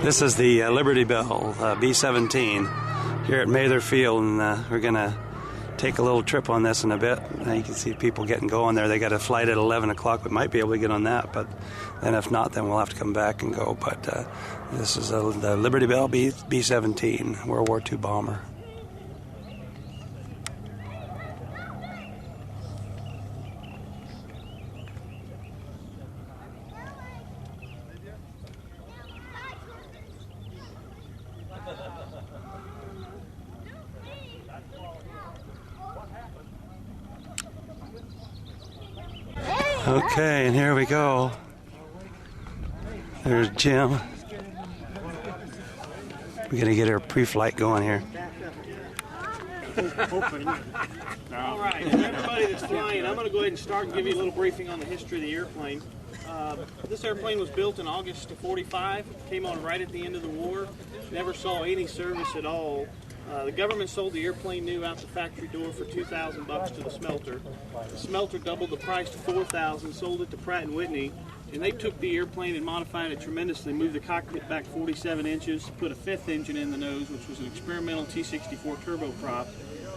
This is the Libertyy Belle B-17 here at Mather Field, and we're going to take a little trip on this in a bit. You can see people getting going there. They got a flight at 11 o'clock. We might be able to get on that, but then if not, then we'll have to come back and go. But this is the Libertyy Belle B-17, World War II bomber. Okay, and here we go. There's Jim. We're going to get our pre-flight going here. All right, and everybody that's flying, I'm going to go ahead and start and give you a little briefing on the history of the airplane. This airplane was built in August of '45, came on right at the end of the war, never saw any service at all. The government sold the airplane new out the factory door for $2,000 to the smelter. The smelter doubled the price to $4,000, sold it to Pratt & Whitney, and they took the airplane and modified it tremendously, moved the cockpit back 47 inches, put a fifth engine in the nose, which was an experimental T-64 turboprop,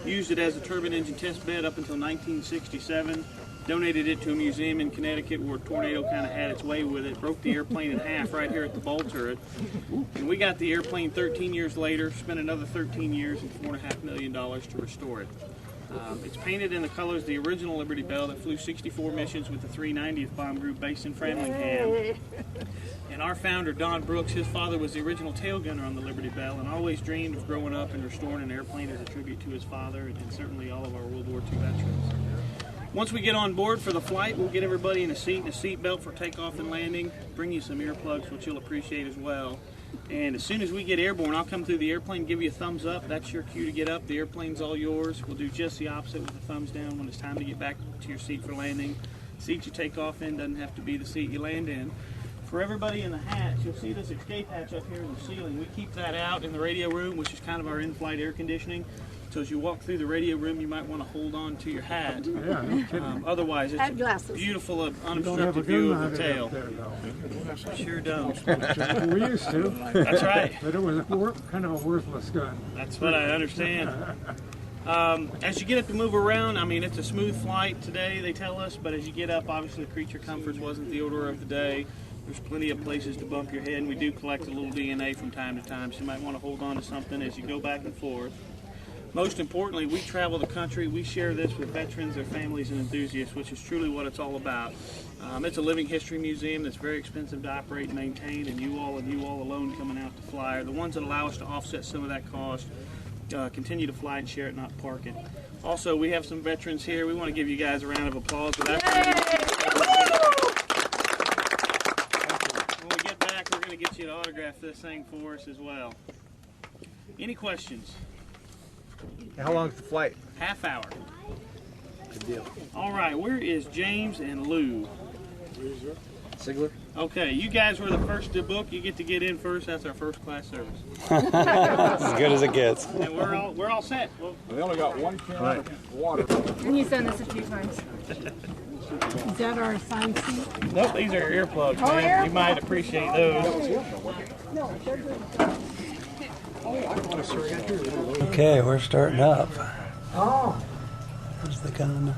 used it as a turbine engine test bed up until 1967, donated it to a museum in Connecticut where a tornado kind of had its way with it, broke the airplane in half right here at the ball turret. And we got the airplane 13 years later, spent another 13 years and $4.5 million to restore it. It's painted in the colors of the original Libertyy Belle that flew 64 missions with the 390th Bomb Group based in Framingham. And our founder, Don Brooks, his father was the original tail gunner on the Libertyy Belle and always dreamed of growing up and restoring an airplane as a tribute to his father and certainly all of our World War II veterans. Once we get on board for the flight, we'll get everybody in a seat and a seat belt for takeoff and landing, bring you some earplugs, which you'll appreciate as well. And as soon as we get airborne, I'll come through the airplane, give you a thumbs up. That's your cue to get up. The airplane's all yours. We'll do just the opposite with the thumbs down when it's time to get back to your seat for landing. The seat you take off in doesn't have to be the seat you land in. For everybody in the hatch, you'll see this escape hatch up here in the ceiling. We keep that out in the radio room, which is kind of our in-flight air conditioning. So as you walk through the radio room, you might want to hold on to your hat. Yeah, no kidding. Otherwise, it's a beautiful, unobstructed view of the tail. Sure don't. We used to. That's right. But it was kind of a worthless gun. That's what I understand. As you get up to move around, I mean, it's a smooth flight today, they tell us, but as you get up, obviously creature comforts wasn't the order of the day. There's plenty of places to bump your head, and we do collect a little DNA from time to time, so you might want to hold on to something as you go back and forth. Most importantly, we travel the country. We share this with veterans, their families, and enthusiasts, which is truly what it's all about. It's a living history museum that's very expensive to operate and maintain, and you all alone coming out to fly are the ones that allow us to offset some of that cost, continue to fly and share it, not park it. Also, we have some veterans here. We want to give you guys a round of applause for that. When we get back, we're going to get you to autograph this thing for us as well. Any questions? How long is the flight? Half hour. Good deal. All right, where is James and Lou? Sigler? Okay, you guys were the first to book. You get to get in first. That's our first class service. As good as it gets. And we're all set. They only got one can of water. And he's done this a few times. Is that our assigned seat? Nope, these are earplugs, man. You might appreciate those. Okay, we're starting up. There's the gun.